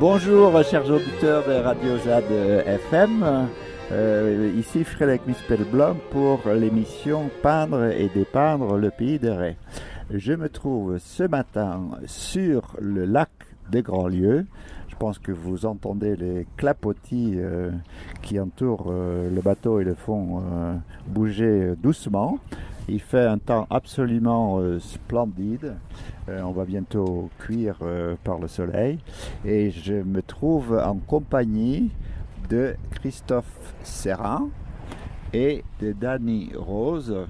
Bonjour chers auditeurs de Radio ZAD FM, ici Frédéric Mispel-Blanc pour l'émission Peindre et dépeindre le pays de Ré. Je me trouve ce matin sur le lac des Grands-Lieux. Je pense que vous entendez les clapotis qui entourent le bateau et le font bouger doucement. Il fait un temps absolument splendide. On va bientôt cuire par le soleil. Et je me trouve en compagnie de Christophe Serran et de Danny Rose.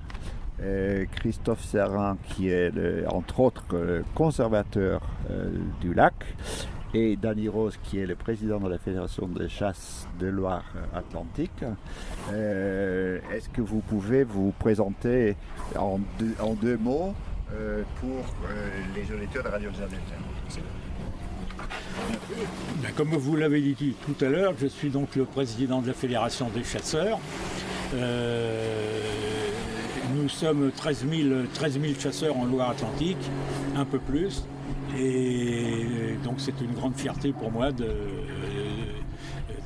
Christophe Serran qui est entre autres conservateur du lac, et Danny Rose qui est le président de la Fédération de chasse de Loire-Atlantique. Est-ce que vous pouvez vous présenter en deux mots pour les auditeurs de Radio ZAD FM? Comme vous l'avez dit tout à l'heure, je suis donc le président de la Fédération des chasseurs. Nous sommes 13 000 chasseurs en Loire-Atlantique, un peu plus. Et donc c'est une grande fierté pour moi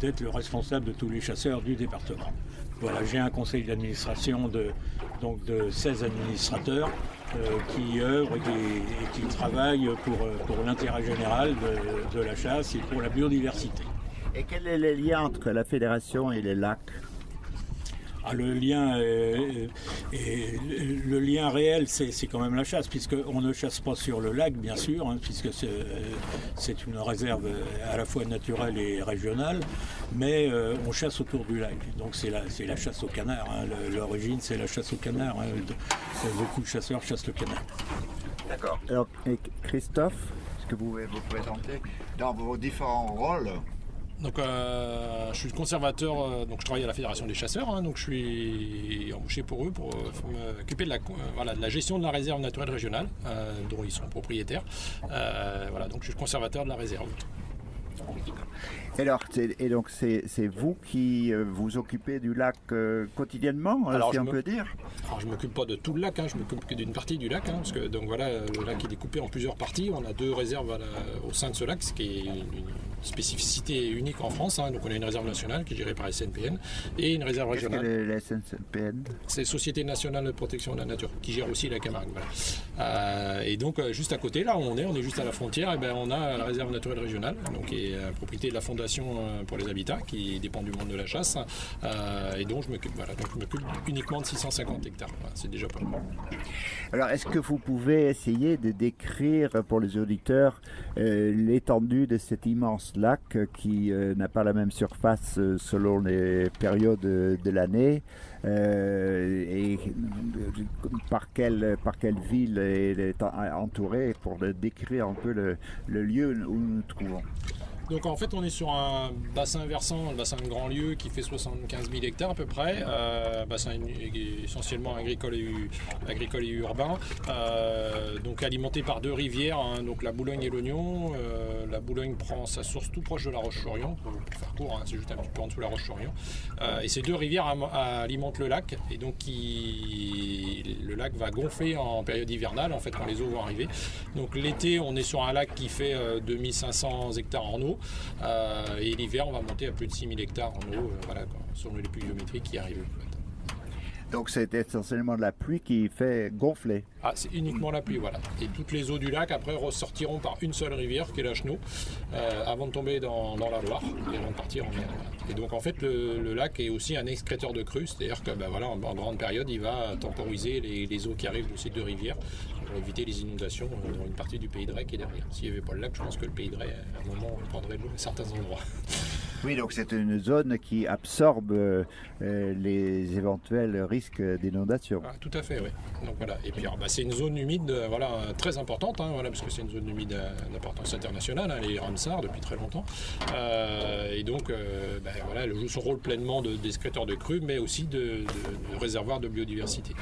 d'être le responsable de tous les chasseurs du département. Voilà, j'ai un conseil d'administration de 16 administrateurs qui œuvrent et qui travaillent pour l'intérêt général de la chasse et pour la biodiversité. Et quel est le lien entre la fédération et les lacs ? Le lien réel, c'est quand même la chasse, puisqu'on ne chasse pas sur le lac, bien sûr, puisque c'est une réserve à la fois naturelle et régionale, mais on chasse autour du lac. Donc c'est la chasse au canard. L'origine, c'est la chasse au canard. Beaucoup de chasseurs chassent le canard. D'accord. Alors, Christophe, est-ce que vous pouvez vous présenter dans vos différents rôles ? Donc, je suis conservateur, donc je travaille à la Fédération des chasseurs, donc je suis embauché pour eux pour m'occuper de la gestion de la réserve naturelle régionale, dont ils sont propriétaires. Donc je suis conservateur de la réserve. Alors, et donc c'est vous qui vous occupez du lac quotidiennement, si on peut dire? Alors je ne m'occupe pas de tout le lac, je m'occupe que d'une partie du lac, parce que donc voilà, le lac est découpé en plusieurs parties. On a deux réserves au sein de ce lac, ce qui est une spécificité unique en France. Donc on a une réserve nationale qui est gérée par SNPN et une réserve régionale. Qu'est-ce que la SNPN? C'est Société nationale de protection de la nature qui gère aussi la Camargue. Voilà. Et donc juste à côté, là où on est juste à la frontière, et on a la réserve naturelle régionale, donc qui est propriété de la Fondation pour les habitats, qui dépend du monde de la chasse, et dont je m'occupe uniquement de 650 hectares. Voilà, c'est déjà pas mal. Alors, est-ce que vous pouvez essayer de décrire pour les auditeurs l'étendue de cet immense lac qui n'a pas la même surface selon les périodes de l'année, et par quelle ville elle est entourée, pour décrire un peu le lieu où nous nous trouvons? Donc en fait on est sur un bassin versant, le bassin de Grandlieu, qui fait 75 000 hectares à peu près, bassin essentiellement agricole et urbain, donc alimenté par deux rivières, donc la Boulogne et l'Ognon. La Boulogne prend sa source tout proche de la Roche-sur-Yon, pour faire court, c'est juste un petit peu en dessous de la Roche-sur-Yon, et ces deux rivières alimentent le lac, et donc le lac va gonfler en période hivernale, en fait, quand les eaux vont arriver. Donc l'été on est sur un lac qui fait 2500 hectares en eau, et l'hiver on va monter à plus de 6000 hectares en eau, selon les pluviométries qui arrivent. Donc c'est essentiellement de la pluie qui fait gonfler. C'est uniquement la pluie, voilà. Et toutes les eaux du lac après ressortiront par une seule rivière qui est la Chenot, avant de tomber dans la Loire et avant de partir en mer. Et donc en fait le lac est aussi un excréteur de crue, c'est-à-dire que en grande période il va temporiser les eaux qui arrivent de ces deux rivières pour éviter les inondations dans une partie du pays de Ré qui est derrière. S'il n'y avait pas le lac, je pense que le pays de Ré à un moment prendrait de l'eau à certains endroits. Oui, donc c'est une zone qui absorbe les éventuels risques d'inondation. Tout à fait, oui. Donc voilà. Et puis c'est une zone humide, très importante, parce que c'est une zone humide d'importance internationale, les Ramsar depuis très longtemps. Et donc, elle joue son rôle pleinement d'excréteur de crue, mais aussi de réservoir de biodiversité.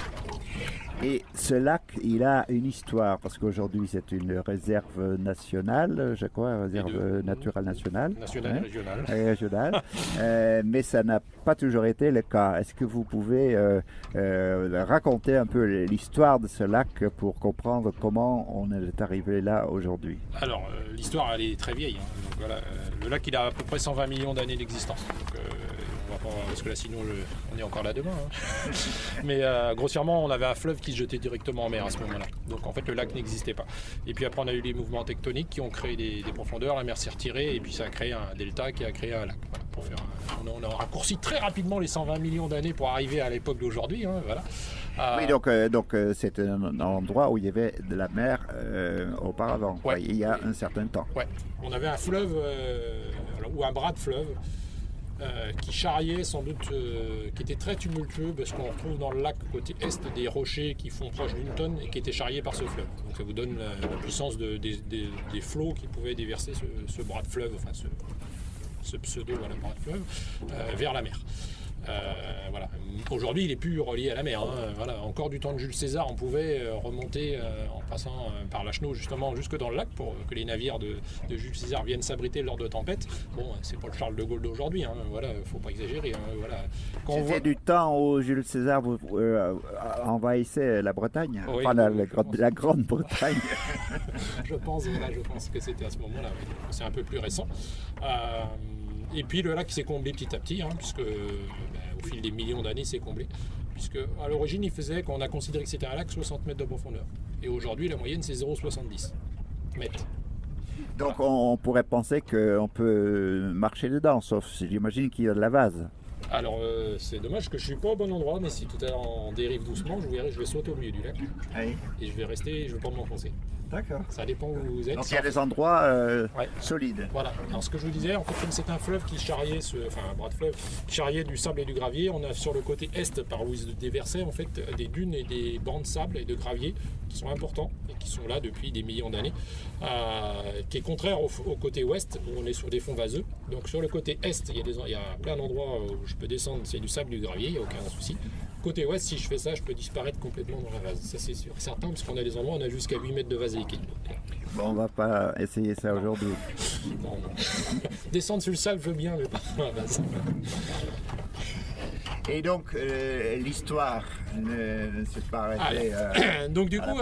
Et ce lac, il a une histoire, parce qu'aujourd'hui c'est une réserve nationale, je crois, réserve naturelle nationale. Nationale et régionale. Régionale. Mais ça n'a pas toujours été le cas. Est-ce que vous pouvez raconter un peu l'histoire de ce lac pour comprendre comment on est arrivé là aujourd'hui? Alors, l'histoire, elle est très vieille. Donc, voilà, le lac, il a à peu près 120 millions d'années d'existence. Donc, on va pas, parce que là, sinon, on est encore là demain. Mais grossièrement, on avait un fleuve qui se jetait directement en mer à ce moment-là. Donc, en fait, le lac n'existait pas. Et puis après, on a eu les mouvements tectoniques qui ont créé des profondeurs. La mer s'est retirée et puis ça a créé un delta qui a créé un lac. Voilà, pour faire on a raccourci très rapidement les 120 millions d'années pour arriver à l'époque d'aujourd'hui. Voilà. Oui, donc c'est un endroit où il y avait de la mer auparavant, ouais, il y a un certain temps. Ouais. On avait un fleuve, ou un bras de fleuve, qui charriait sans doute, qui était très tumultueux, parce qu'on retrouve dans le lac côté est des rochers qui font proche d'une tonne et qui étaient charriés par ce fleuve. Donc ça vous donne la puissance des flots qui pouvaient déverser ce bras de fleuve, enfin ce pseudo bras de fleuve, vers la mer. Voilà. Aujourd'hui, il n'est plus relié à la mer. Voilà. Encore du temps de Jules César, on pouvait remonter en passant par la Chenot justement jusque dans le lac pour que les navires de Jules César viennent s'abriter lors de tempêtes. Bon, c'est pas le Charles de Gaulle d'aujourd'hui. Voilà, faut pas exagérer. Voilà. C'était du temps où Jules César envahissait la Bretagne, oui, enfin la Grande-Bretagne. je pense que c'était à ce moment-là. Oui. C'est un peu plus récent. Et puis le lac s'est comblé petit à petit, puisque au fil des millions d'années, c'est comblé. Puisque à l'origine, on a considéré que c'était un lac 60 mètres de profondeur. Et aujourd'hui, la moyenne, c'est 0,70 mètres. Donc on pourrait penser qu'on peut marcher dedans, sauf j'imagine qu'il y a de la vase. Alors c'est dommage que je ne suis pas au bon endroit, mais si tout à l'heure on dérive doucement, je vais sauter au milieu du lac. Oui. Et je vais rester, je ne vais pas m'enfoncer. D'accord. Ça dépend où vous êtes. Donc il y a des endroits solides. Voilà. Alors ce que je vous disais, en fait, comme c'est un fleuve qui charriait, un bras de fleuve qui charriait du sable et du gravier, on a sur le côté est, par où il se déversait, en fait, des dunes et des bancs de sable et de gravier qui sont importants et qui sont là depuis des millions d'années, qui est contraire au côté ouest où on est sur des fonds vaseux. Donc sur le côté est, il y a plein d'endroits où je peux descendre, c'est du sable, du gravier, il n'y a aucun souci. Côté ouest, si je fais ça, je peux disparaître complètement dans la vase. Ça, c'est sûr. Certain, parce qu'on a des endroits où on a jusqu'à 8 mètres de vase liquide. Bon, on va pas essayer ça aujourd'hui. Non. Descendre sur le sable, je veux bien, mais pas dans la vase. Et donc, l'histoire ne s'est pas arrêtée. Donc du coup,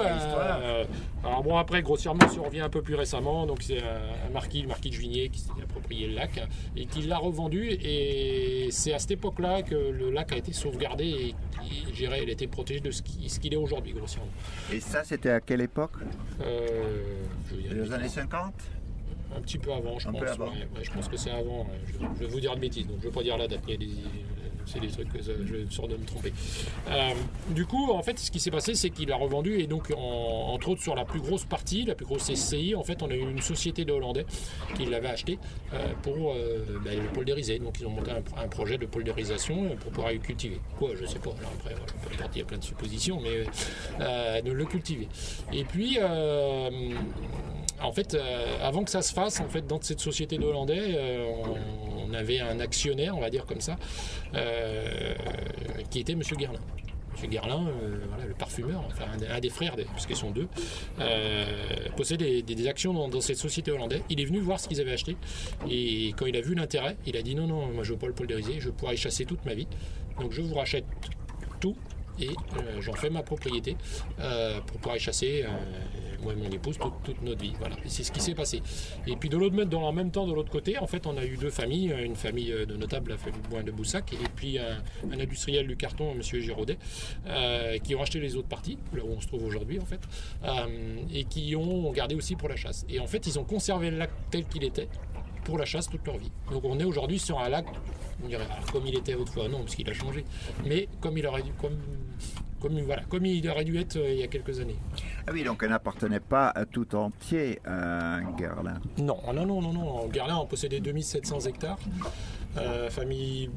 alors bon, après, grossièrement, si on revient un peu plus récemment, donc c'est le marquis de Juigné qui s'est approprié le lac et qui l'a revendu. Et c'est à cette époque-là que le lac a été sauvegardé et il a été protégé de ce qu'il est aujourd'hui, grossièrement. Et ça, c'était à quelle époque? Les années 50? Un petit peu avant, je pense. Avant. Ouais, je pense que c'est avant. Je vais vous dire de bêtises, donc je ne vais pas dire la date. C'est des trucs que je sors de me tromper. Du coup, en fait, ce qui s'est passé, c'est qu'il a revendu et donc, entre autres, sur la plus grosse partie, la plus grosse SCI, en fait, on a eu une société de Hollandais qui l'avait acheté pour le poldériser. Donc, ils ont monté un projet de poldérisation pour pouvoir le cultiver. Quoi, je sais pas. Alors après, il y a plein de suppositions, mais de le cultiver. Et puis, en fait, avant que ça se fasse, en fait, dans cette société de Hollandais, on avait un actionnaire, on va dire comme ça, qui était M. Guerlain. M. Guerlain, le parfumeur, enfin un des frères, puisqu'ils sont deux, possédait des actions dans cette société hollandaise. Il est venu voir ce qu'ils avaient acheté et quand il a vu l'intérêt, il a dit non, moi je ne veux pas le poldériser, je pourrais y chasser toute ma vie, donc je vous rachète tout et j'en fais ma propriété pour pouvoir y chasser moi et mon épouse toute notre vie. Voilà, et c'est ce qui s'est passé. Et puis en même temps de l'autre côté, en fait, on a eu deux familles, une famille de notables, la famille Boin de Boussac, et puis un industriel du carton, M. Giraudet, qui ont acheté les autres parties, là où on se trouve aujourd'hui en fait, et qui ont gardé aussi pour la chasse. Et en fait, ils ont conservé le lac tel qu'il était pour la chasse toute leur vie. Donc on est aujourd'hui sur un lac, on dirait, comme il était autrefois, non, parce qu'il a changé, mais comme il aurait dû, comme il aurait dû être il y a quelques années. Ah oui, donc elle n'appartenait pas tout entier à Guerlain. Non. Guerlain en possédait 2700 hectares. Famille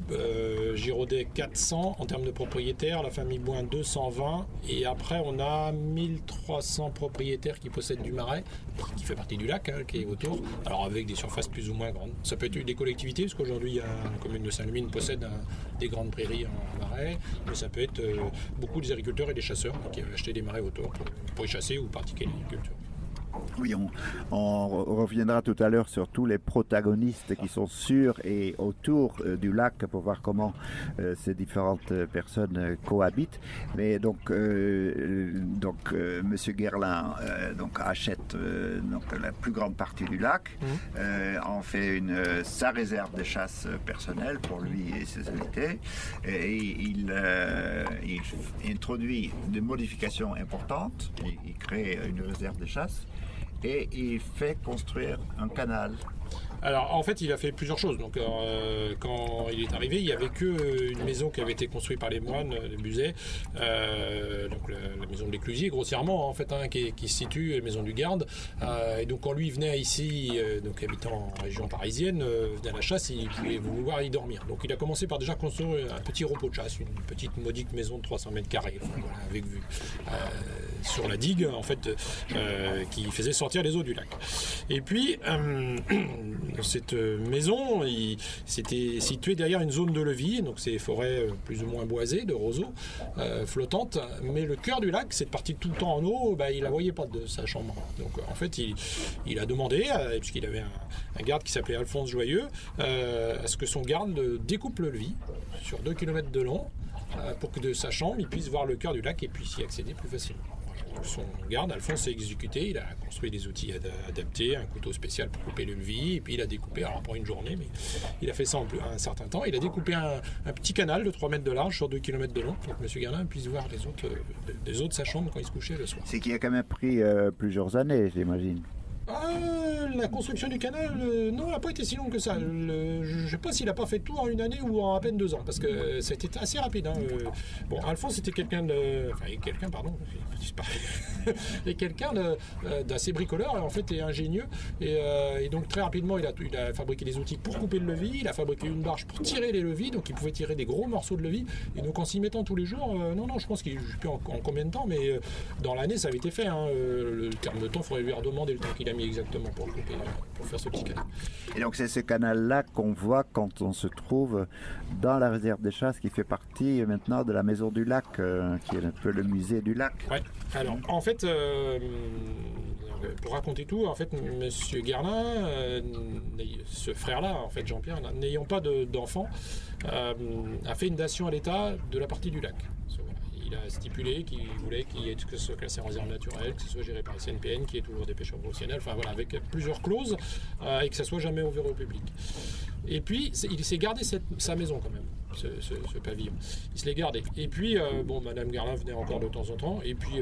Giraudet 400 en termes de propriétaires, la famille Boin 220 et après on a 1300 propriétaires qui possèdent du marais qui fait partie du lac qui est autour, alors avec des surfaces plus ou moins grandes. Ça peut être des collectivités parce qu'aujourd'hui la commune de Saint-Lumine possède des grandes prairies en marais, mais ça peut être beaucoup des agriculteurs et des chasseurs qui avaient acheté des marais autour pour y chasser ou pratiquer l'agriculture. Oui, on reviendra tout à l'heure sur tous les protagonistes qui sont sur et autour du lac pour voir comment ces différentes personnes cohabitent. Mais donc Monsieur Guerlain achète la plus grande partie du lac, en fait sa réserve de chasse personnelle pour lui et ses invités, et il introduit des modifications importantes. Il crée une réserve de chasse. Et il fait construire un canal. Alors en fait il a fait plusieurs choses. Donc quand il est arrivé, il n'y avait qu'une maison qui avait été construite par les moines, les Buzet, donc la maison de l'Éclusier grossièrement en fait, qui se situe, la maison du Garde. Et donc quand lui venait ici, donc habitant en région parisienne, venait à la chasse, il pouvait vouloir y dormir. Donc il a commencé par déjà construire un petit repos de chasse, une petite modique maison de 300 mètres carrés, avec vue sur la digue en fait, qui faisait sortir les eaux du lac. Et puis cette maison, c'était situé derrière une zone de levis, donc c'est des forêts plus ou moins boisées, de roseaux, flottantes, mais le cœur du lac, cette partie tout le temps en eau, il la voyait pas de sa chambre. Donc en fait, il a demandé, puisqu'il avait un garde qui s'appelait Alphonse Joyeux, à ce que son garde découpe le levis sur 2 km de long, pour que de sa chambre, il puisse voir le cœur du lac et puisse y accéder plus facilement. Son garde, Alphonse, s'est exécuté, il a construit des outils adaptés, un couteau spécial pour couper le levis, et puis il a découpé, alors pour une journée, mais il a fait ça un certain temps, il a découpé un petit canal de 3 mètres de large sur 2 km de long, pour que M. Guerlain puisse voir des eaux de sa chambre quand il se couchait le soir. C'est qui a quand même pris plusieurs années, j'imagine. La construction du canal, non, elle n'a pas été si longue que ça. Je ne sais pas s'il n'a pas fait tout en une année ou en à peine 2 ans, parce que ça a été assez rapide. Bon, Alphonse c'était quelqu'un d'assez bricoleur, en fait, et ingénieux. Et donc très rapidement, il a fabriqué des outils pour couper le levis, il a fabriqué une barge pour tirer les levis, donc il pouvait tirer des gros morceaux de levis. Et donc en s'y mettant tous les jours, je pense qu'il ne sais plus en combien de temps, mais dans l'année, ça avait été fait. Le terme de temps, il faudrait lui redemander le temps qu'il a mis exactement pour faire ce petit canal. Et donc c'est ce canal-là qu'on voit quand on se trouve dans la réserve des chasses qui fait partie maintenant de la Maison du Lac, qui est un peu le musée du lac. Ouais. Alors en fait, pour raconter tout, en fait, Monsieur Guerlain, ce frère-là, en fait Jean-Pierre, n'ayant pas d'enfant, a fait une dation à l'État de la partie du lac. Il a stipulé qu'il voulait que ce soit classé en réserve naturelle, que ce soit géré par la CNPN, qu'il y ait toujours des pêcheurs professionnels, enfin voilà, avec plusieurs clauses, et que ça soit jamais ouvert au public. Et puis, il s'est gardé sa maison quand même, ce pavillon. Il se l'est gardé. Et puis, Madame Guerlain venait encore de temps en temps, et puis,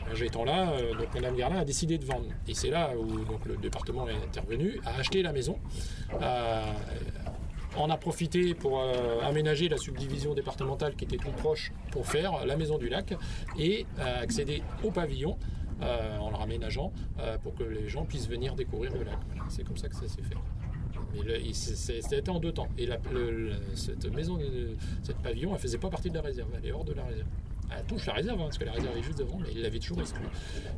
l'âge étant là, donc Madame Guerlain a décidé de vendre. Et c'est là où donc, le département est intervenu, a acheté la maison, on a profité pour aménager la subdivision départementale qui était tout proche pour faire la Maison du Lac et accéder au pavillon en le raménageant pour que les gens puissent venir découvrir le lac. Voilà, c'est comme ça que ça s'est fait. Mais c'était en 2 temps. Et cette maison, cette pavillon, elle ne faisait pas partie de la réserve, elle est hors de la réserve. Elle touche la réserve, parce que la réserve est juste devant, mais il l'avait toujours exclue.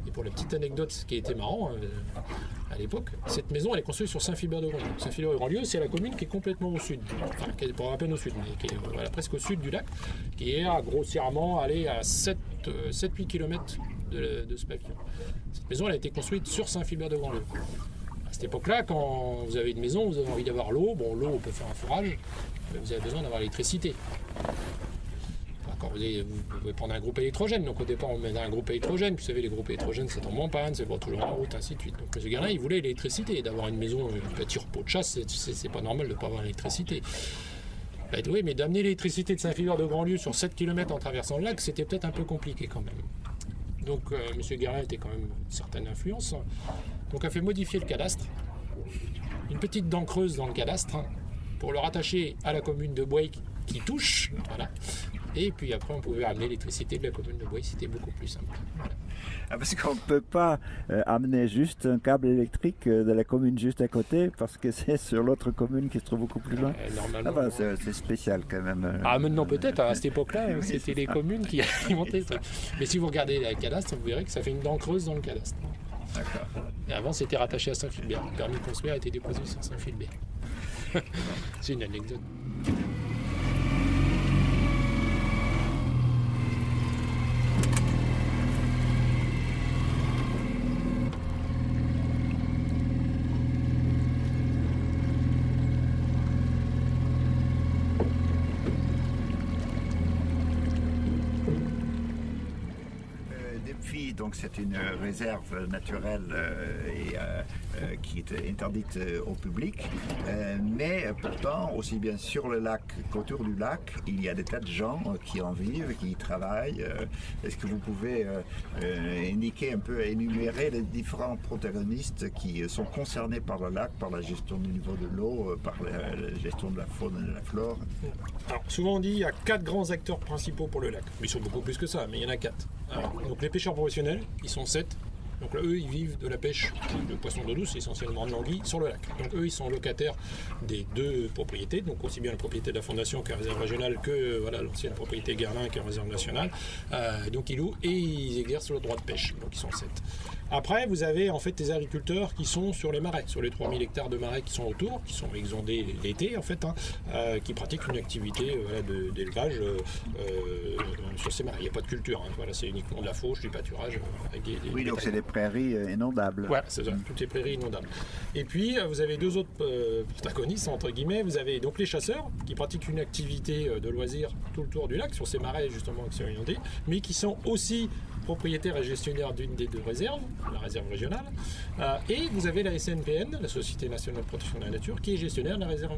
Et pour la petite anecdote, ce qui était marrant à l'époque, cette maison elle est construite sur Saint-Philbert-de-Grandlieu. Saint-Philbert-de-Grandlieu, c'est la commune qui est complètement au sud, enfin qui est pas à peine au sud, mais qui est presque au sud du lac, qui est grossièrement allée à 7-8 km de ce pavillon. Cette maison elle a été construite sur Saint-Philbert-de-Grandlieu. À cette époque-là, quand vous avez une maison, vous avez envie d'avoir l'eau. Bon, l'eau, on peut faire un forage, mais vous avez besoin d'avoir l'électricité. Vous pouvez prendre un groupe électrogène, donc au départ on met un groupe électrogène, puis vous savez les groupes électrogènes ça tombe en panne, c'est pas toujours en route, ainsi de suite. Donc M. Guerlain il voulait l'électricité, et d'avoir une maison, un petit repos de chasse, c'est pas normal de ne pas avoir l'électricité. Oui, mais d'amener l'électricité de Saint-Philbert-de-Grandlieu sur 7 km en traversant le lac, c'était peut-être un peu compliqué quand même. Donc M. Guerlain était quand même une certaine influence, donc a fait modifier le cadastre, une petite dent creuse dans le cadastre, pour le rattacher à la commune de Bouay qui touche, voilà. Et puis après, on pouvait amener l'électricité de la commune de Bouay, c'était beaucoup plus simple. Voilà. Parce qu'on ne peut pas amener juste un câble électrique de la commune juste à côté, parce que c'est sur l'autre commune qui se trouve beaucoup plus loin. Normalement, c'est spécial quand même. Maintenant peut-être, à cette époque-là, oui, c'était les communes qui alimentaient ça. Mais si vous regardez le cadastre, vous verrez que ça fait une dent creuse dans le cadastre. D'accord. Et avant, c'était rattaché à Saint-Philbert. Le permis de construire a été déposé sur Saint-Philbert. C'est une anecdote. donc c'est une réserve naturelle qui est interdite au public. Mais pourtant, aussi bien sur le lac qu'autour du lac, il y a des tas de gens qui en vivent, qui y travaillent. Est-ce que vous pouvez indiquer un peu, énumérer les différents protagonistes qui sont concernés par le lac, par la gestion du niveau de l'eau, par la gestion de la faune et de la flore? Alors, souvent on dit qu'il y a 4 grands acteurs principaux pour le lac. Mais ils sont beaucoup plus que ça, mais il y en a 4. Alors, donc les pêcheurs professionnels, ils sont 7. Donc là, eux, ils vivent de la pêche de poissons d'eau douce, essentiellement de l'anguille, sur le lac. Donc eux, ils sont locataires des 2 propriétés, donc aussi bien la propriété de la Fondation qui est réserve régionale que l'ancienne propriété Guerlain qui est réserve nationale. Donc ils louent et ils exercent le droit de pêche, donc ils sont 7. Après, vous avez en fait des agriculteurs qui sont sur les marais, sur les 3000 hectares de marais qui sont autour, qui sont exondés l'été en fait, qui pratiquent une activité d'élevage sur ces marais. Il n'y a pas de culture, c'est uniquement de la fauche, du pâturage. Oui, donc c'est des prairies inondables. Ouais, c'est ça, toutes les prairies inondables. Et puis, vous avez 2 autres protagonistes, entre guillemets. Vous avez donc les chasseurs, qui pratiquent une activité de loisirs tout le tour du lac, sur ces marais justement qui sont inondés, mais qui sont aussi propriétaire et gestionnaire d'une des 2 réserves, la réserve régionale, et vous avez la SNPN, la Société nationale de protection de la nature, qui est gestionnaire de la réserve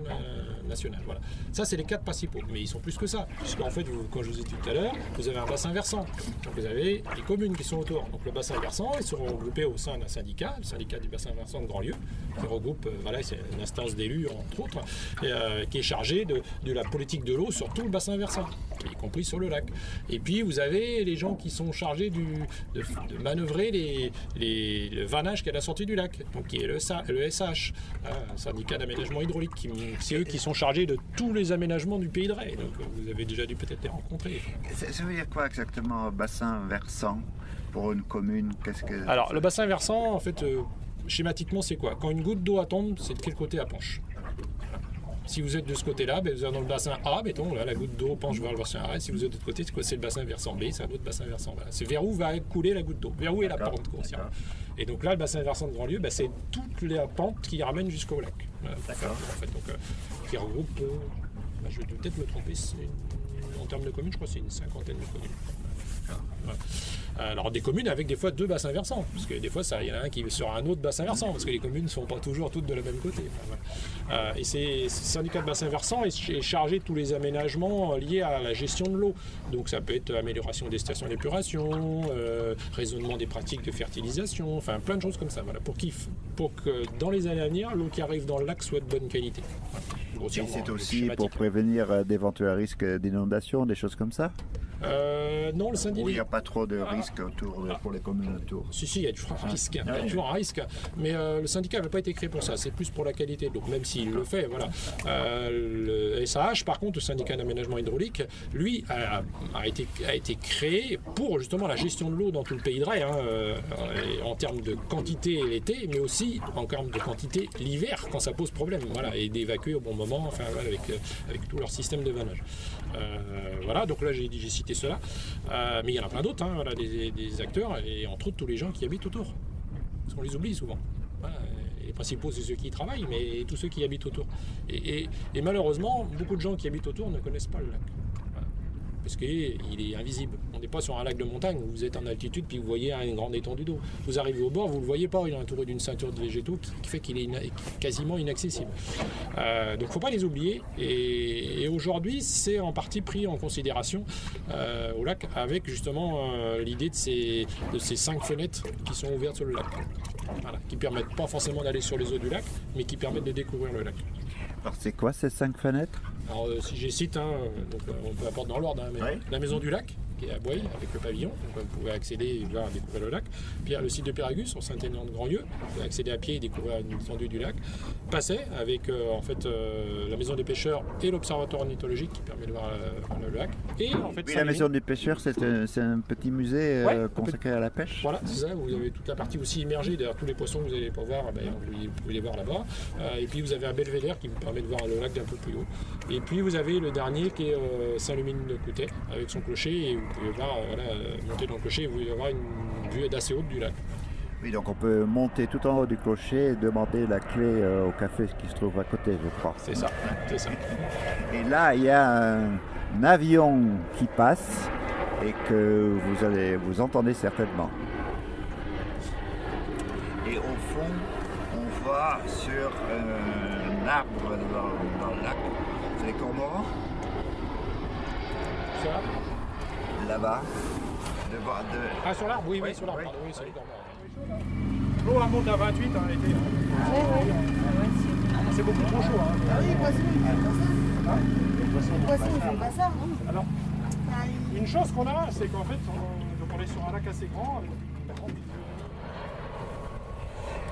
nationale. Voilà. Ça, c'est les 4 principaux, mais ils sont plus que ça, puisqu'en fait, comme je vous ai dit tout à l'heure, vous avez un bassin versant. Donc vous avez les communes qui sont autour. Donc le bassin versant, ils seront regroupés au sein d'un syndicat, le syndicat du bassin versant de Grandlieu, qui regroupe, c'est une instance d'élus, entre autres, qui est chargée de la politique de l'eau sur tout le bassin versant, y compris sur le lac. Et puis vous avez les gens qui sont chargés de manœuvrer le vannage qui est à la sortie du lac, donc qui est le SH, syndicat d'aménagement hydraulique. C'est eux qui sont chargés de tous les aménagements du Pays de Ré. Donc vous avez déjà dû peut-être les rencontrer. Ça veut dire quoi exactement, bassin versant pour une commune? Alors le bassin versant, en fait, schématiquement, c'est quoi? Quand une goutte d'eau tombe, c'est de quel côté elle penche? Si vous êtes de ce côté-là, vous êtes dans le bassin A, mettons, là, la goutte d'eau penche vers le bassin A. Si vous êtes de l'autre côté, c'est le bassin versant B, c'est un autre bassin versant. Voilà. C'est vers où va couler la goutte d'eau, vers où est la pente grossièrement. Et donc là, le bassin versant de Grandlieu, c'est toute la pente qui ramène jusqu'au lac. Voilà, en fait, donc, qui regroupe, je vais peut-être me tromper, en termes de communes, je crois que c'est une 50aine de communes. Voilà. Alors des communes avec des fois 2 bassins versants, parce que des fois il y en a un qui est sur un autre bassin versant, parce que les communes ne sont pas toujours toutes de la même côté. Et ce syndicat de bassin versant est chargé de tous les aménagements liés à la gestion de l'eau. Donc ça peut être amélioration des stations d'épuration, raisonnement des pratiques de fertilisation, enfin plein de choses comme ça, voilà, pour que dans les années à venir, l'eau qui arrive dans le lac soit de bonne qualité. Et c'est aussi pour prévenir d'éventuels risques d'inondation, des choses comme ça? Non, le syndicat. Il n'y a pas trop de risques pour les communes autour. Si, il y a toujours un risque. Il y a toujours un risque. Mais le syndicat n'avait pas été créé pour ça. C'est plus pour la qualité de l'eau, même s'il le fait. Voilà. Le SAH, par contre, le syndicat d'aménagement hydraulique, lui, a été créé pour justement la gestion de l'eau dans tout le Pays de Ré, en termes de quantité l'été, mais aussi en termes de quantité l'hiver, quand ça pose problème. Voilà, et d'évacuer au bon moment, enfin, voilà, avec tout leur système de vannage. Voilà, donc là j'ai cité cela, mais il y en a plein d'autres, voilà, des acteurs, et entre autres tous les gens qui habitent autour, parce qu'on les oublie souvent. Voilà, les principaux c'est ceux qui y travaillent, mais tous ceux qui habitent autour. Et malheureusement, beaucoup de gens qui habitent autour ne connaissent pas le lac. Parce qu'il est invisible. On n'est pas sur un lac de montagne où vous êtes en altitude puis vous voyez une grande étendue d'eau. Vous arrivez au bord, vous ne le voyez pas, il est entouré d'une ceinture de végétaux qui fait qu'il est quasiment inaccessible. Donc il ne faut pas les oublier. Et aujourd'hui, c'est en partie pris en considération au lac avec justement l'idée de ces 5 fenêtres qui sont ouvertes sur le lac. Voilà, qui ne permettent pas forcément d'aller sur les eaux du lac, mais qui permettent de découvrir le lac. Alors c'est quoi ces 5 fenêtres? Alors si j'ai cite, donc, on peut apporter dans l'ordre, mais la maison du lac, qui est à Boye, avec le pavillon, donc vous pouvez accéder et voir découvrir le lac. Puis il y a le site de Péragus, sur Saint-Aignan-de-Grandlieu, vous pouvez accéder à pied et découvrir une étendue du lac. Passet, avec la maison des pêcheurs et l'observatoire ornithologique qui permet de voir le lac. Et en fait, la maison des pêcheurs, c'est un petit musée consacré à la pêche. Voilà, c'est ça, vous avez toute la partie aussi immergée, d'ailleurs tous les poissons que vous n'allez pas voir, vous pouvez les voir là-bas. Et puis vous avez un belvédère qui vous permet de voir le lac d'un peu plus haut. Et puis vous avez le dernier qui est Saint-Lumine-de-Coutet avec son clocher, et vous pouvez voir, monter dans le clocher et vous allez avoir une vue d'assez haute du lac. Oui, donc on peut monter tout en haut du clocher et demander la clé au café qui se trouve à côté, je crois. C'est ça, c'est ça. Et là, il y a un avion qui passe et que vous entendez certainement. fond, on voit sur un arbre dans le lac. C'est les cormorans? Ça Là-bas. Ah, sur l'arbre, oui, sur l'arbre, pardon, oui, c'est les cormorans. L'eau elle monte à 28 en été. C'est beaucoup trop chaud. Ah oui, les poissons, ils font pas ça. Alors, une chose qu'on a, c'est qu'en fait, on est sur un lac assez grand.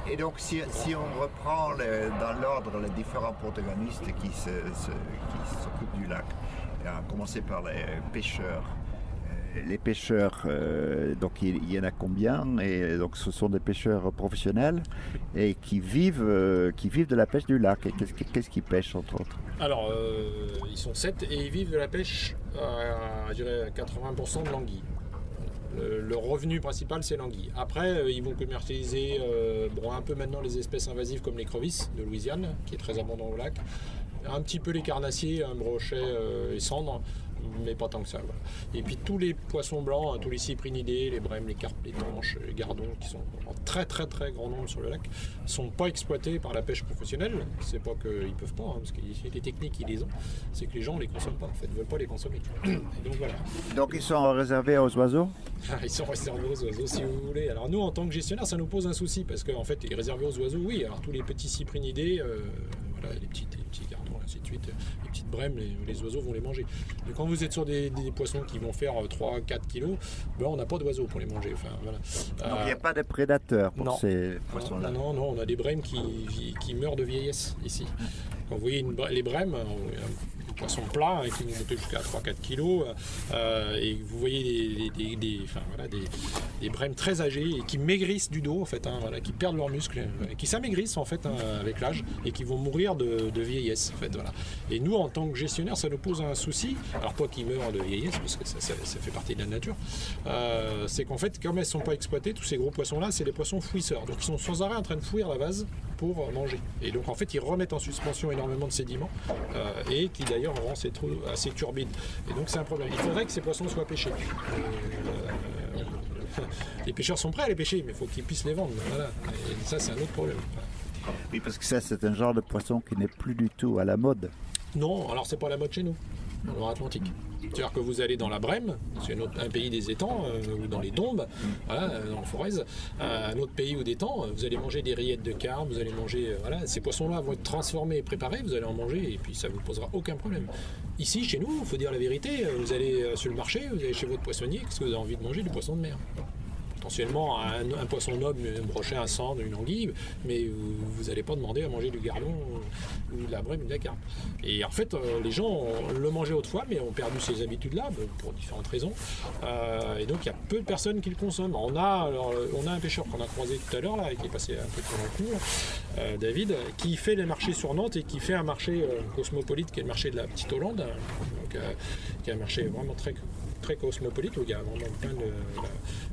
Et donc, si on reprend dans l'ordre les différents protagonistes qui s'occupent du lac, à commencer par les pêcheurs. Les pêcheurs, donc il y en a combien? Et donc ce sont des pêcheurs professionnels et qui vivent de la pêche du lac. Et qu'est-ce qu'ils pêchent entre autres? Alors, ils sont 7 et ils vivent de la pêche à, je dirais, 80% de l'anguille. Le revenu principal, c'est l'anguille. Après, ils vont commercialiser un peu maintenant les espèces invasives comme l'écrevisse de Louisiane, qui est très abondant au lac. Un petit peu les carnassiers, un brochet et cendres, mais pas tant que ça. Voilà. Et puis tous les poissons blancs, tous les cyprinidés, les brèmes, les carpes, les tanches, les gardons, qui sont en très très très grand nombre sur le lac, sont pas exploités par la pêche professionnelle. C'est pas qu'ils peuvent pas, parce que les techniques ils les ont, c'est que les gens les consomment pas, en fait, ne veulent pas les consommer. Et donc voilà. Donc ils sont réservés aux oiseaux? Ils sont réservés aux oiseaux si vous voulez. Alors nous en tant que gestionnaire, ça nous pose un souci, parce qu'en fait, les réservés aux oiseaux, oui, alors tous les petits cyprinidés, voilà, les petits gardons, ainsi de suite, les petites brèmes, les oiseaux vont les manger. Mais quand vous êtes sur des poissons qui vont faire 3-4 kilos, ben on n'a pas d'oiseaux pour les manger. Enfin, voilà. Donc il n'y a pas de prédateurs pour ces poissons-là? Non, on a des brèmes qui meurent de vieillesse ici. Quand vous voyez les brèmes, des poissons plats qui vont monter jusqu'à 3-4 kilos, et vous voyez des brèmes très âgées et qui maigrissent du dos, en fait, qui perdent leurs muscles, qui s'amaigrissent en fait avec l'âge et qui vont mourir de vieillesse. En fait, voilà. Et nous, en tant que gestionnaire, ça nous pose un souci. Alors pas qu'ils meurent de vieillesse, parce que ça fait partie de la nature. C'est qu'en fait, comme elles ne sont pas exploitées, tous ces gros poissons-là, c'est des poissons fouisseurs. Donc ils sont sans arrêt en train de fouiller la vase pour manger. Et donc en fait, ils remettent en suspension énormément de sédiments et qui d'ailleurs rend ces trous assez turbides. Et donc c'est un problème. Il faudrait que ces poissons soient pêchés. Les pêcheurs sont prêts à les pêcher, mais il faut qu'ils puissent les vendre. Voilà. Et ça, c'est un autre problème. Oui, parce que ça, c'est un genre de poisson qui n'est plus du tout à la mode. Non, alors c'est pas la mode chez nous, dans le Atlantique. C'est-à-dire que vous allez dans la Brème, c'est un pays des étangs, ou dans les Dombes, voilà, dans le Forez, un autre pays ou d'étangs, vous allez manger des rillettes de carpe, vous allez manger, ces poissons-là vont être transformés et préparés, vous allez en manger et puis ça ne vous posera aucun problème. Ici, chez nous, il faut dire la vérité, vous allez sur le marché, vous allez chez votre poissonnier, qu'est-ce que vous avez envie de manger? Du poisson de mer. Potentiellement un poisson noble, un brochet, un cendre, une anguille, mais vous n'allez pas demander à manger du gardon ou de la brème ou de la carpe. Et en fait, les gens le mangeaient autrefois, mais ont perdu ces habitudes-là pour différentes raisons. Et donc, il y a peu de personnes qui le consomment. On a un pêcheur qu'on a croisé tout à l'heure, là, qui est passé un peu dans le cours, David, qui fait les marchés sur Nantes et qui fait un marché cosmopolite, qui est le marché de la Petite Hollande, donc, qui est un marché vraiment très cosmopolite, où il y a vraiment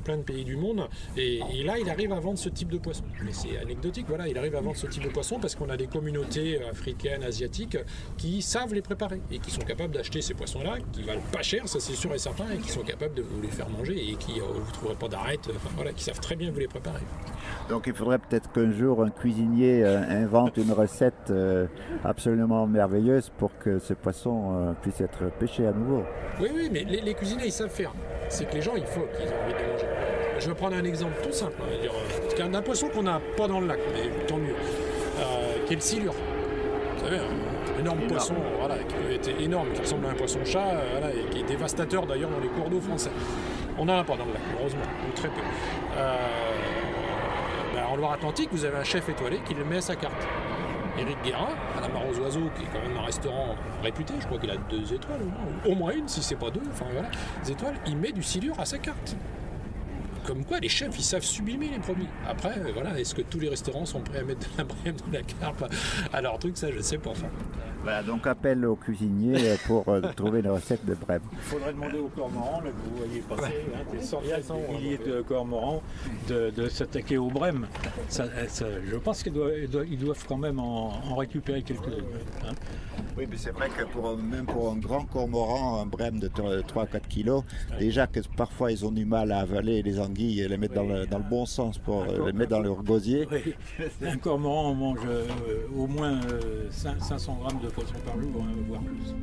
plein de pays du monde, et là il arrive à vendre ce type de poisson. Mais c'est anecdotique, voilà, il arrive à vendre ce type de poisson parce qu'on a des communautés africaines, asiatiques qui savent les préparer et qui sont capables d'acheter ces poissons-là, qui valent pas cher, ça c'est sûr et certain, et qui sont capables de vous les faire manger et qui vous ne trouverez pas d'arête, qui savent très bien vous les préparer. Donc il faudrait peut-être qu'un jour un cuisinier invente une recette absolument merveilleuse pour que ce poisson puisse être pêché à nouveau. Oui, mais les cuisiniers ils savent faire. C'est que les gens, il faut qu'ils aient envie de manger. Je vais prendre un exemple tout simple. Il y a un poisson qu'on n'a pas dans le lac, mais tant mieux, qui est le silure. Vous savez, un énorme poisson, qui était énorme, qui ressemble à un poisson-chat, et qui est dévastateur d'ailleurs dans les cours d'eau français. On n'en a pas dans le lac, heureusement, ou très peu. En Loire-Atlantique, vous avez un chef étoilé qui le met à sa carte. Éric Guérin, à la Mare aux Oiseaux, qui est quand même un restaurant réputé, je crois qu'il a 2 étoiles, au moins une, si c'est pas 2, des étoiles, il met du silure à sa carte. Comme quoi, les chefs, ils savent sublimer les produits. Après, est-ce que tous les restaurants sont prêts à mettre de la brème, de la carpe à leur truc? Ça, je sais pas. Voilà, donc appel au cuisinier pour trouver une recette de brème. Il faudrait demander aux cormorans, là, que vous voyez passer, des centaines de milliers de cormorans, de s'attaquer aux brèmes. Je pense qu'ils doivent quand même en récupérer quelques-unes. Hein. Oui, mais c'est vrai que même pour un grand cormoran, un brème de 3-4 kilos, déjà que parfois ils ont du mal à avaler les anguilles et les mettre dans le bon sens pour les mettre dans leur gosier. Oui. Un cormoran mange au moins 500 grammes de poisson par jour, voire plus.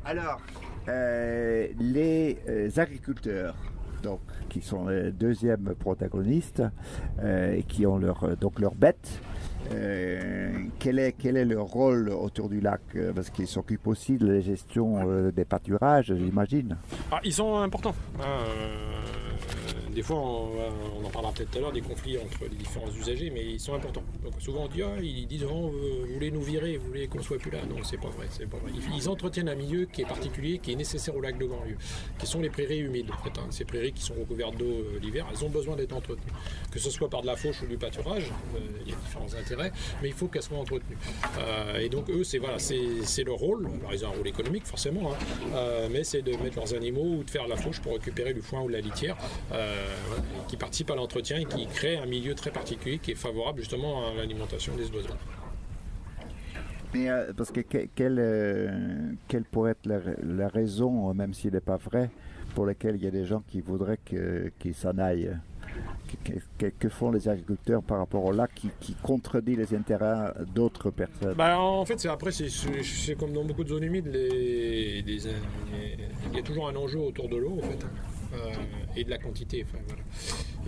Alors, les agriculteurs, donc, qui sont les deuxièmes protagonistes, et qui ont leurs bêtes, quel est leur rôle autour du lac? Parce qu'ils s'occupent aussi de la gestion des pâturages, j'imagine. Ah, ils sont importants. Des fois, on en parlera peut-être tout à l'heure, des conflits entre les différents usagers, mais ils sont importants. Donc, souvent on dit, ils disent, vous voulez nous virer, vous voulez qu'on soit plus là. Non, c'est pas vrai. Ils entretiennent un milieu qui est particulier, qui est nécessaire au lac de Grandlieu, qui sont les prairies humides. En fait, ces prairies qui sont recouvertes d'eau l'hiver, elles ont besoin d'être entretenues. Que ce soit par de la fauche ou du pâturage, il y a différents intérêts, mais il faut qu'elles soient entretenues. Et donc eux, c'est leur rôle. Alors ils ont un rôle économique forcément, mais c'est de mettre leurs animaux ou de faire la fauche pour récupérer du foin ou de la litière. Qui participent à l'entretien et qui créent un milieu très particulier qui est favorable justement à l'alimentation des oiseaux. Mais parce que quelle pourrait être la raison, même s'il n'est pas vrai, pour laquelle il y a des gens qui voudraient qu'ils s'en aillent? Que font les agriculteurs par rapport au lac qui contredit les intérêts d'autres personnes? En fait, c'est comme dans beaucoup de zones humides, il y a toujours un enjeu autour de l'eau en fait. Et de la quantité. Voilà.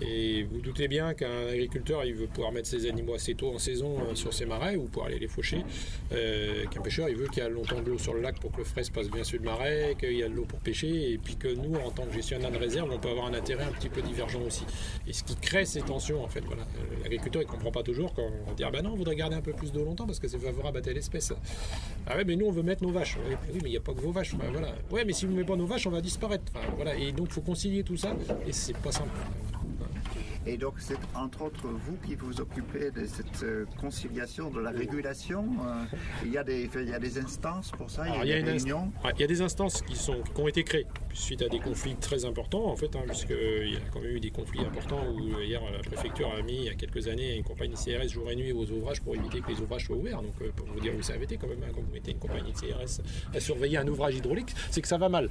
Et vous doutez bien qu'un agriculteur il veut pouvoir mettre ses animaux assez tôt en saison sur ses marais ou pour aller les faucher. Qu'un pêcheur il veut qu'il y ait longtemps de l'eau sur le lac pour que le frais se passe bien sur le marais, qu'il y a de l'eau pour pêcher et puis que nous en tant que gestionnaire de réserve on peut avoir un intérêt un petit peu divergent aussi. Et ce qui crée ces tensions en fait. Voilà. L'agriculteur il ne comprend pas toujours quand on dit non on voudrait garder un peu plus d'eau longtemps parce que c'est favorable à telle espèce. Ah ouais mais nous on veut mettre nos vaches. Oui mais il n'y a pas que vos vaches. Voilà. Ouais mais si vous ne mettez pas nos vaches on va disparaître. Voilà. Et donc il faut concilier tout ça et c'est pas simple. Et donc c'est entre autres vous qui vous occupez de cette conciliation, de la régulation. Il y a des instances pour ça, il y a des réunions. Il y a des instances qui ont été créées suite à des conflits très importants en fait, puisqu'il y a quand même eu des conflits importants où hier la préfecture a mis il y a quelques années une compagnie de CRS jour et nuit aux ouvrages pour éviter que les ouvrages soient ouverts. Donc pour vous dire où ça avait été quand même, quand vous mettez une compagnie de CRS à surveiller un ouvrage hydraulique, c'est que ça va mal.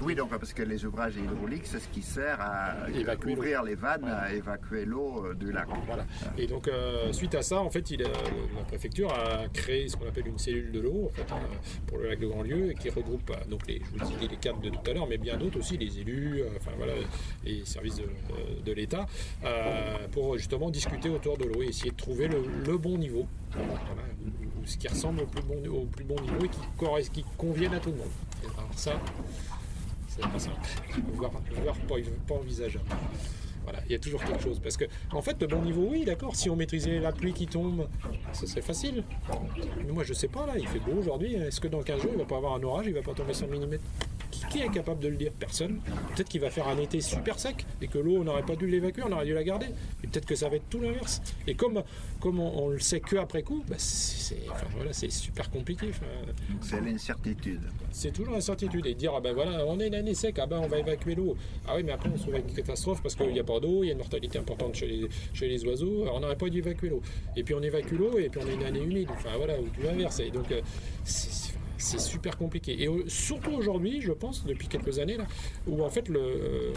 Oui, donc parce que les ouvrages hydrauliques, c'est ce qui sert à ouvrir les vannes, à évacuer l'eau du lac. Voilà. Et donc suite à ça, en fait, la préfecture a créé ce qu'on appelle une cellule de l'eau en fait, pour le lac de Grandlieu et qui regroupe donc je vous dis les cadres de tout à l'heure, mais bien d'autres aussi, les élus, les services de l'État, pour justement discuter autour de l'eau et essayer de trouver le bon niveau, ce qui ressemble au plus bon niveau et qui convienne à tout le monde. Et alors ça, c'est pas simple, voire pas envisageable. Voilà, il y a toujours quelque chose. Parce que, en fait, le bon niveau, oui, d'accord, si on maîtrisait la pluie qui tombe, ce serait facile. Mais moi, je sais pas, là, il fait beau aujourd'hui. Est-ce que dans 15 jours, il va pas avoir un orage, il va pas tomber 100 mm? Qui est capable de le dire? Personne. Peut-être qu'il va faire un été super sec et que l'eau, on n'aurait pas dû l'évacuer, on aurait dû la garder. Et peut-être que ça va être tout l'inverse. Et comme on le sait que après coup, c'est super compliqué. C'est l'incertitude. C'est toujours l'incertitude. Et dire, on est une année sec, on va évacuer l'eau. Ah oui, mais après, on se trouve avec une catastrophe parce qu'il n'y a pas d'eau, il y a une mortalité importante chez les oiseaux. Alors, on n'aurait pas dû évacuer l'eau. Et puis, on évacue l'eau et puis on a une année humide. Ou tout l'inverse. Et donc, c'est super compliqué. Et surtout aujourd'hui, je pense, depuis quelques années, là, où en fait,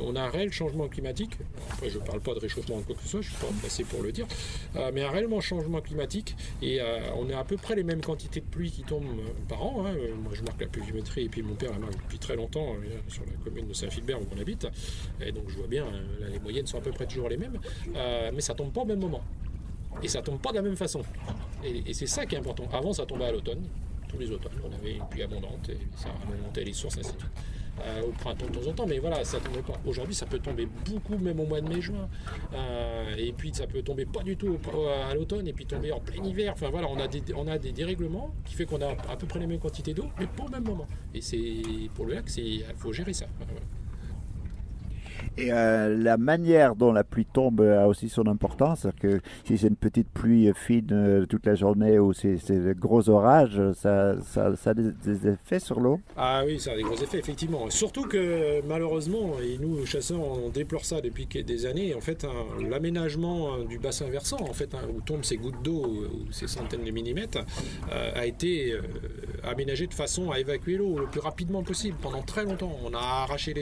on a un réel changement climatique. Après, je ne parle pas de réchauffement de quoi que ce soit, je ne suis pas placé pour le dire, mais un réel changement climatique. Et on a à peu près les mêmes quantités de pluie qui tombent par an. Moi, je marque la pluviométrie et puis mon père la marque depuis très longtemps sur la commune de Saint-Philbert où on habite. Et donc, je vois bien, là, les moyennes sont à peu près toujours les mêmes. Mais ça ne tombe pas au même moment. Et ça ne tombe pas de la même façon. Et c'est ça qui est important. Avant, ça tombait à l'automne. Tous les automnes, on avait une pluie abondante et ça remontait les sources, ainsi de suite. Au printemps de temps en temps, mais voilà, ça tombait pas. Aujourd'hui, ça peut tomber beaucoup, même au mois de mai-juin. Et puis, ça peut tomber pas du tout à l'automne et puis tomber en plein hiver. Enfin voilà, on a des dérèglements qui fait qu'on a à peu près les mêmes quantités d'eau, mais pas au même moment. Et pour le lac, il faut gérer ça. Voilà. Et la manière dont la pluie tombe a aussi son importance. C'est-à-dire que si c'est une petite pluie fine toute la journée ou c'est de gros orages, ça a des effets sur l'eau? Ah oui, ça a des gros effets, effectivement. Surtout que malheureusement, et nous chasseurs, on déplore ça depuis des années, en fait, l'aménagement du bassin versant, en fait, où tombent ces gouttes d'eau, ou ces centaines de millimètres, a été aménagé de façon à évacuer l'eau le plus rapidement possible pendant très longtemps. On a arraché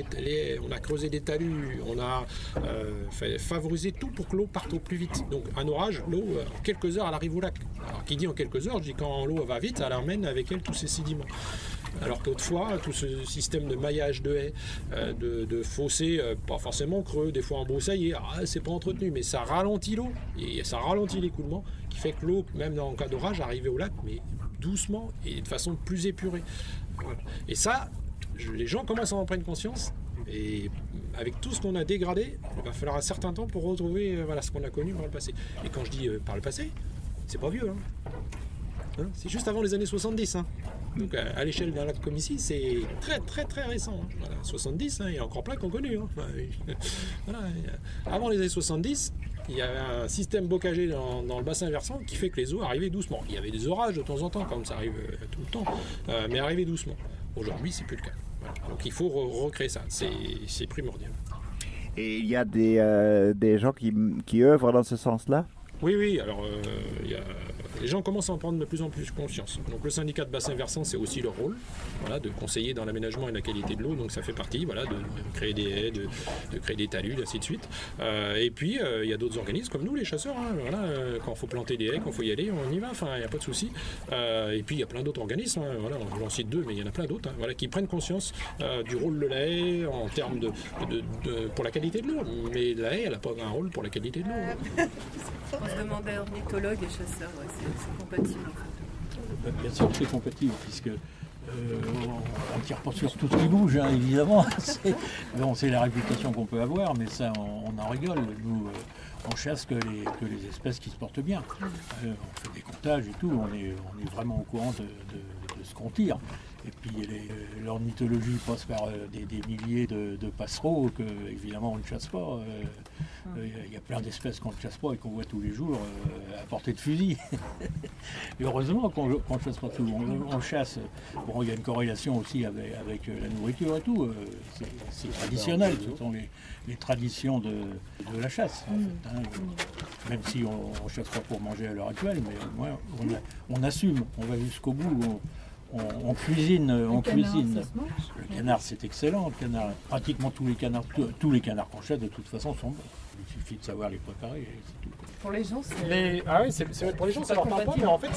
on a creusé des talus, on a favorisé tout pour que l'eau parte au plus vite. Donc un orage, l'eau, en quelques heures, elle arrive au lac. Alors qui dit en quelques heures, je dis quand l'eau va vite, elle emmène avec elle tous ces sédiments. Alors qu'autrefois, tout ce système de maillage de haies, de fossés, pas forcément creux, des fois embroussaillés, c'est pas entretenu, mais ça ralentit l'eau, et ça ralentit l'écoulement, qui fait que l'eau, même en cas d'orage, arrivait au lac, mais doucement et de façon plus épurée. Voilà. Et ça, les gens commencent à en prendre conscience, et avec tout ce qu'on a dégradé, il va falloir un certain temps pour retrouver ce qu'on a connu par le passé. Et quand je dis par le passé, c'est pas vieux, c'est juste avant les années 70. Donc à l'échelle d'un lac comme ici, c'est très très très récent. Voilà, 70, il y a encore plein qu'on connaît. Voilà, avant les années 70, il y avait un système bocager dans le bassin versant qui fait que les eaux arrivaient doucement. Il y avait des orages de temps en temps, comme ça arrive tout le temps, mais arrivaient doucement. Aujourd'hui, c'est plus le cas. Voilà. Donc il faut recréer ça, c'est primordial. Et il y a des gens qui œuvrent dans ce sens-là? Oui, alors les gens commencent à en prendre de plus en plus conscience. Donc le syndicat de bassin versant, c'est aussi leur rôle, de conseiller dans l'aménagement et la qualité de l'eau, donc ça fait partie, de créer des haies, de créer des talus, ainsi de suite. Et puis il y a d'autres organismes comme nous, les chasseurs, quand il faut planter des haies, quand il faut y aller, on y va, il n'y a pas de souci. Et puis il y a plein d'autres organismes, j'en cite 2, mais il y en a plein d'autres, qui prennent conscience du rôle de la haie en termes pour la qualité de l'eau. Mais la haie, elle n'a pas un rôle pour la qualité de l'eau. On se demandait ornithologue et chasseur, c'est compatible en fait. Bien sûr que c'est compatible, puisque on ne tire pas sur tout ce qui bouge, évidemment. C'est la réputation qu'on peut avoir, mais ça, on en rigole. Nous, on chasse que les espèces qui se portent bien. On fait des comptages et tout, on est vraiment au courant de ce qu'on tire. Et puis l'ornithologie passe par des milliers de passereaux que, évidemment, on ne chasse pas. Il y a plein d'espèces qu'on ne chasse pas et qu'on voit tous les jours à portée de fusil. Et heureusement qu'on ne chasse pas tout. On chasse. Bon, il y a une corrélation aussi avec la nourriture et tout. C'est traditionnel. Ce sont les traditions de la chasse, en fait, Même si on ne chasse pas pour manger à l'heure actuelle, mais au moins on assume. On va jusqu'au bout. On cuisine, Le canard, c'est excellent. Le canard, pratiquement tous les canards qu'on chasse, de toute façon, sont bons. Il suffit de savoir les préparer. C'est tout. Pour les gens, pour les gens, ça leur parle pas, mais en fait,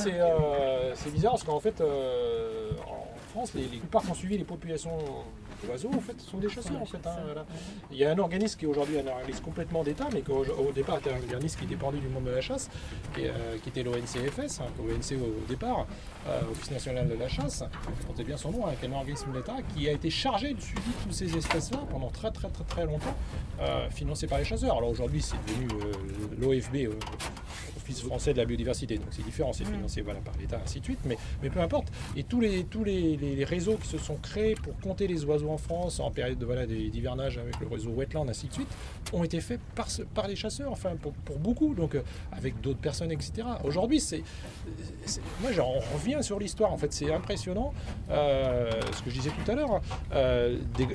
c'est bizarre parce qu'en fait, en France, les plupart qui ont suivi les populations d'oiseaux, en fait, sont des chasseurs, en fait. Voilà. Il y a un organisme qui est aujourd'hui un organisme complètement d'État, mais qui au départ était un organisme qui dépendait du monde de la chasse, qui était l'ONCFS, l'ONC au départ, Office national de la chasse, portait bien son nom, qui est un organisme d'État qui a été chargé du suivi de toutes ces espèces-là pendant très très très très longtemps, financé par les chasseurs. Alors aujourd'hui, c'est devenu l'OFB, Office français de la biodiversité, donc c'est différent, c'est financé par l'État, ainsi de suite, mais peu importe. Et tous les réseaux qui se sont créés pour compter les oiseaux en France en période d'hivernage avec le réseau Wetland, ainsi de suite, ont été faits par les chasseurs, enfin pour beaucoup, donc avec d'autres personnes, etc. Aujourd'hui, moi j'en reviens sur l'histoire, en fait, c'est impressionnant, ce que je disais tout à l'heure,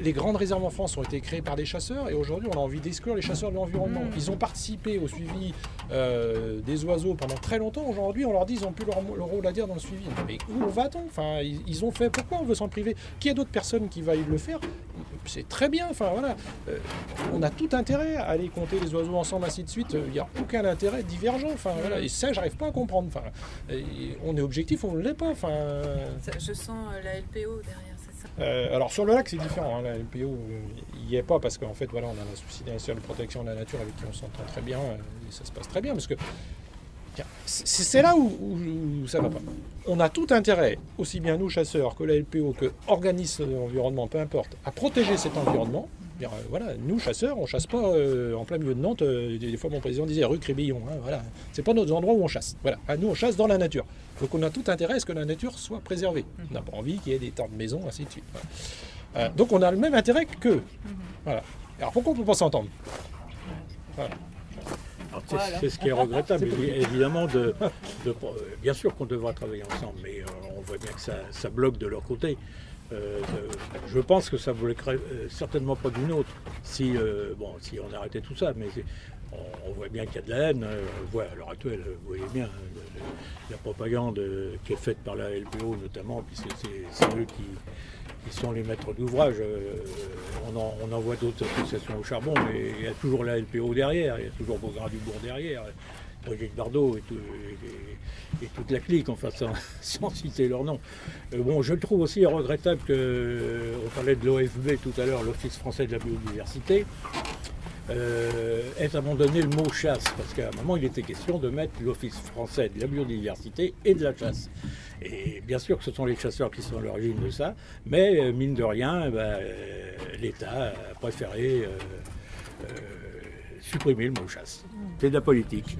les grandes réserves en France ont été créées par des chasseurs, et aujourd'hui on a envie d'exclure les chasseurs de l'environnement. Ils ont participé au suivi des oiseaux pendant très longtemps. Aujourd'hui, on leur dit qu'ils n'ont plus leur rôle à dire dans le suivi. Mais où va-t-on? Enfin, ils ont fait. Pourquoi on veut s'en priver? Qu'il y ait d'autres personnes qui veuillent le faire, c'est très bien. Enfin, voilà. On a tout intérêt à aller compter les oiseaux ensemble, ainsi de suite. Il n'y a aucun intérêt divergent. Enfin, voilà. Et ça, j'arrive pas à comprendre. Enfin, on est objectif, on ne l'est pas. Enfin, je sens la LPO derrière, c'est ça. Alors sur le lac, c'est différent. La LPO, il n'y est pas parce qu'en fait, voilà, on a la Société nationale de protection de la nature avec qui on s'entend très bien. Et ça se passe très bien parce que c'est là où ça va pas. On a tout intérêt, aussi bien nous chasseurs que la LPO, que organismes de l'environnement, peu importe, à protéger cet environnement. Voilà, nous chasseurs, on chasse pas en plein milieu de Nantes. Des fois, mon président disait rue Crébillon. Voilà, c'est pas nos endroits où on chasse. Voilà, nous on chasse dans la nature. Donc on a tout intérêt à ce que la nature soit préservée. On n'a pas envie qu'il y ait des temps de maison, ainsi de suite. Voilà. Donc on a le même intérêt qu'eux. Voilà. Alors pourquoi on ne peut pas s'entendre? Voilà. C'est ce qui est regrettable, évidemment. Bien sûr qu'on devra travailler ensemble, mais on voit bien que ça bloque de leur côté. Je pense que ça ne bloquerait certainement pas d'une autre si on arrêtait tout ça. Mais on voit bien qu'il y a de la haine. On voit à l'heure actuelle, vous voyez bien, la propagande qui est faite par la LPO notamment, puis c'est eux qui sont les maîtres d'ouvrage. On en voit d'autres associations au charbon, mais il y a toujours la LPO derrière, il y a toujours Beaugrand-Dubourg derrière. Brigitte Bardot et toute la clique, enfin sans citer leur nom. Bon, je trouve aussi regrettable on parlait de l'OFB tout à l'heure, l'Office français de la biodiversité, ait abandonné le mot chasse, parce qu'à un moment il était question de mettre l'Office français de la biodiversité et de la chasse. Et bien sûr que ce sont les chasseurs qui sont à l'origine de ça, mais mine de rien, l'État a préféré supprimer le mot chasse. C'est de la politique.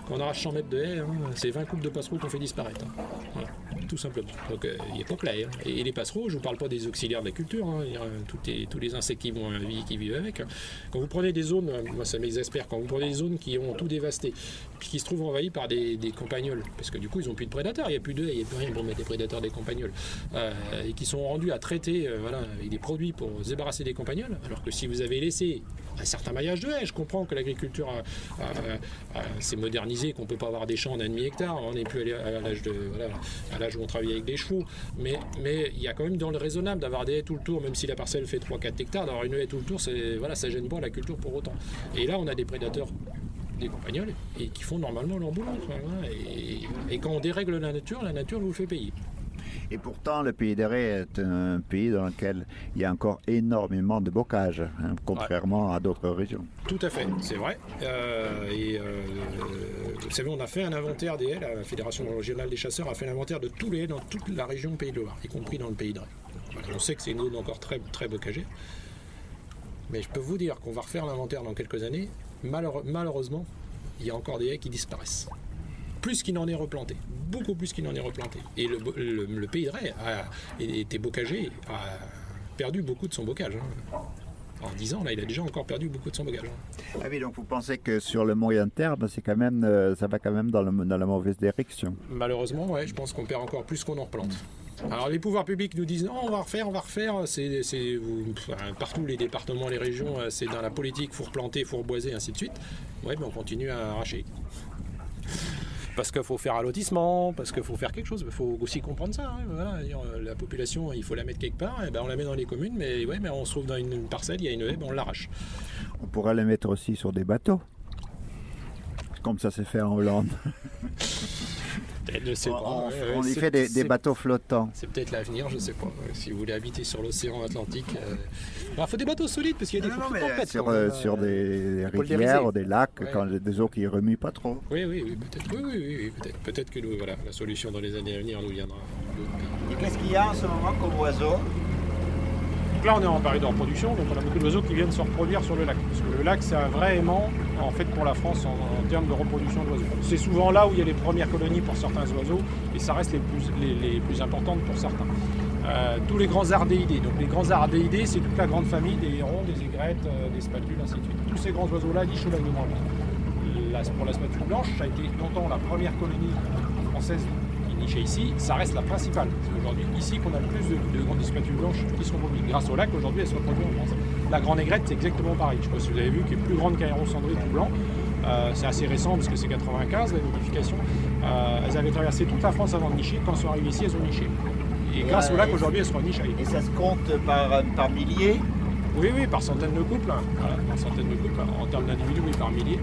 Quand on arrache 100 mètres de haie, c'est 20 coupes de passereaux qu'on fait disparaître. Voilà, tout simplement. Donc il n'y a pas que la haie. Et les passereaux, je ne vous parle pas des auxiliaires de la culture, tous les insectes qui vivent avec. Quand vous prenez des zones, moi ça m'exaspère, quand vous prenez des zones qui ont tout dévasté, puis qui se trouvent envahies par des campagnols, parce que du coup ils n'ont plus de prédateurs, il n'y a plus de haie, il n'y a plus rien pour mettre des prédateurs des campagnols, et qui sont rendus à traiter avec des produits pour se débarrasser des campagnols, alors que si vous avez laissé un certain maillage de haies, je comprends que l'agriculture s'est modernisée, qu'on ne peut pas avoir des champs d'1,5 hectare, on n'est plus à l'âge où on travaille avec des chevaux, mais il y a quand même dans le raisonnable d'avoir des haies tout le tour, même si la parcelle fait 3-4 hectares, d'avoir une haie tout le tour, ça ne gêne pas la culture pour autant. Et là on a des prédateurs, des campagnols, et qui font normalement leur boulot. Et quand on dérègle la nature vous le fait payer. Et pourtant, le Pays des Ré est un pays dans lequel il y a encore énormément de bocage, contrairement à d'autres régions. Tout à fait, c'est vrai. Vous savez, on a fait un inventaire des haies, la Fédération régionale des chasseurs a fait l'inventaire de tous les haies dans toute la région Pays de Loire, y compris dans le Pays de Ré. Voilà, on sait que c'est une zone encore très, très bocagère. Mais je peux vous dire qu'on va refaire l'inventaire dans quelques années. Malheureusement, il y a encore des haies qui disparaissent. Plus qu'il n'en est replanté, beaucoup plus qu'il n'en est replanté. Et le Pays de Ré a été bocagé, a perdu beaucoup de son bocage. En 10 ans, là, il a déjà encore perdu beaucoup de son bocage. Ah oui, donc vous pensez que sur le moyen terme, ça va quand même dans la mauvaise direction? Malheureusement, ouais, je pense qu'on perd encore plus qu'on en replante. Alors les pouvoirs publics nous disent non, on va refaire, partout les départements, les régions, c'est dans la politique, il faut replanter, il faut reboiser, ainsi de suite. Ouais, mais on continue à arracher. Parce qu'il faut faire un lotissement, parce qu'il faut faire quelque chose. Il faut aussi comprendre ça. Voilà. La population, il faut la mettre quelque part. Et on la met dans les communes, mais on se trouve dans une parcelle, il y a une haie, on l'arrache. On pourrait la mettre aussi sur des bateaux, comme ça s'est fait en Hollande. Je sais pas. On y fait des bateaux flottants. C'est peut-être l'avenir, je ne sais pas. Si vous voulez habiter sur l'océan Atlantique, il faut des bateaux solides parce qu'il y a des tempêtes. Sur des rivières ou des lacs, quand des eaux qui ne remuent pas trop. Oui, peut-être. Peut-être que la solution dans les années à venir nous viendra. Et qu'est-ce qu'il y a en ce moment comme oiseaux? Donc là, on est en période de reproduction, donc on a beaucoup d'oiseaux qui viennent se reproduire sur le lac. Parce que le lac, c'est un vrai aimant en fait pour la France en termes de reproduction d'oiseaux. C'est souvent là où il y a les premières colonies pour certains oiseaux, et ça reste les plus importantes pour certains. Tous les grands ardéidés. Donc les grands ardéidés, c'est toute la grande famille des hérons, des aigrettes, des spatules, ainsi de suite. Tous ces grands oiseaux-là nichent au lac de Grandville. Pour la spatule blanche, ça a été longtemps la première colonie française nichée ici, ça reste la principale. C'est aujourd'hui ici qu'on a le plus de grandes spatules blanches qui sont reproduites. Grâce au lac, aujourd'hui, elles se reproduisent en France. La grande aigrette, c'est exactement pareil. Je ne sais pas si vous avez vu, qui est plus grande qu'un héron cendré tout blanc. C'est assez récent parce que c'est 95 la notification. Elles avaient traversé toute la France avant de nicher. Quand elles sont arrivées ici, elles ont niché. Et grâce au lac, aujourd'hui, elles se renichent ailleurs. Et ça se compte par milliers? Oui, par centaines de couples. Voilà, par centaines de couples. En termes d'individus, oui, par milliers.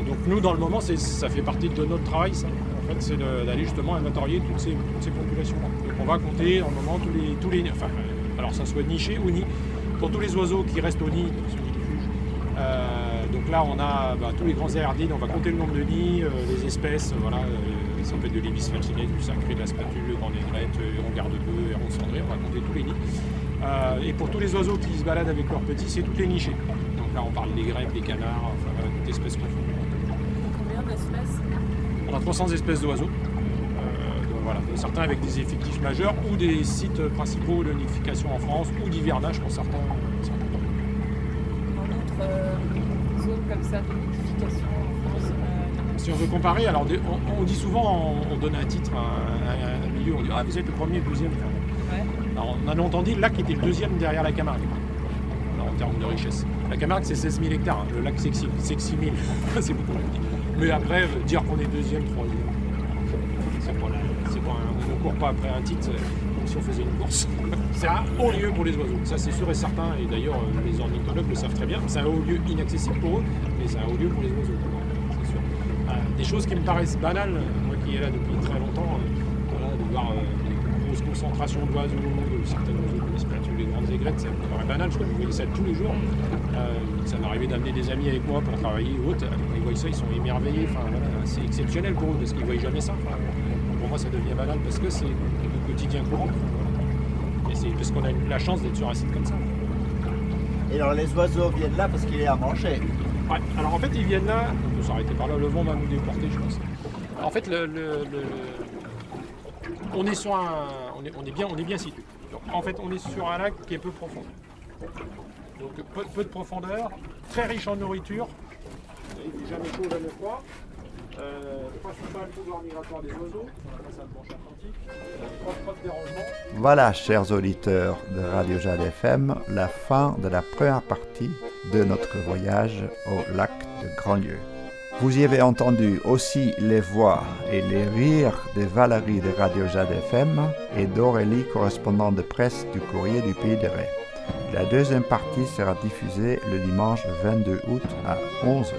Donc nous, dans le moment, ça fait partie de notre travail, ça. En fait, c'est d'aller justement inventorier toutes ces populations-là. Donc on va compter, dans le moment, tous les alors ça soit niché ou nid, pour tous les oiseaux qui restent au nid, ceux qui fugent. Donc là, on a tous les grands aéridides, on va compter le nombre de nids, les espèces, ça peut être de l'ibis falcinet, du sacré, de la spatule, de grande aigrette, héron garde-bœuf, héron cendré, on va compter tous les nids. Et pour tous les oiseaux qui se baladent avec leurs petits, c'est toutes les nichées. Donc là, on parle des grecs, des canards, toutes espèces qu'on fait. Combien d'espèces? On a 300 espèces d'oiseaux. Certains avec des effectifs majeurs ou des sites principaux de nidification en France ou d'hivernage pour certains. Dans d'autres zones comme ça de nidification en France, si on veut comparer, alors on dit souvent, on donne un titre à un milieu, on dit vous êtes le premier, le deuxième. ouais. Alors on a longtemps dit le lac était le deuxième derrière la Camargue. En termes de richesse. La Camargue, c'est 16 000 hectares. Le lac, c'est 6 000. C'est beaucoup plus petit. Mais après, dire qu'on est deuxième, troisième. On ne court pas après un titre comme si on faisait une course. C'est un haut lieu pour les oiseaux, ça c'est sûr et certain. Et d'ailleurs, les ornithologues le savent très bien. C'est un haut lieu inaccessible pour eux, mais c'est un haut lieu pour les oiseaux, c'est sûr. Des choses qui me paraissent banales, moi qui est là depuis très longtemps, de voir une grosse concentration d'oiseaux, de certains oiseaux comme les spatules, les grandes aigrettes, ça me paraît banal. Je crois que vous voyez ça tous les jours. Ça m'est arrivé d'amener des amis avec moi pour travailler ou autre. Ils voient ça, ils sont émerveillés. Enfin, voilà, c'est exceptionnel pour eux parce qu'ils ne voient jamais ça. Enfin, pour moi, ça devient banal parce que c'est le quotidien courant. Et c'est parce qu'on a la chance d'être sur un site comme ça. Et alors les oiseaux viennent là parce qu'il est à manger. Ouais, alors en fait, ils viennent là, on peut s'arrêter par là, le vent va nous déporter, je pense. En fait, on est sur on est bien situé. Donc, en fait, on est sur un lac qui est peu profond. Donc peu de profondeur, très riche en nourriture. Il n'est jamais chaud, jamais froid. Principal couloir migratoire des oiseaux, la façade Manche Atlantique, pas de dérangement. Voilà, chers auditeurs de Radio Jade FM, la fin de la première partie de notre voyage au lac de Grandlieu. Vous y avez entendu aussi les voix et les rires de Valérie de Radio Jade FM et d'Aurélie, correspondante de presse du Courrier du Pays de Ré. La deuxième partie sera diffusée le dimanche 22 août à 11h.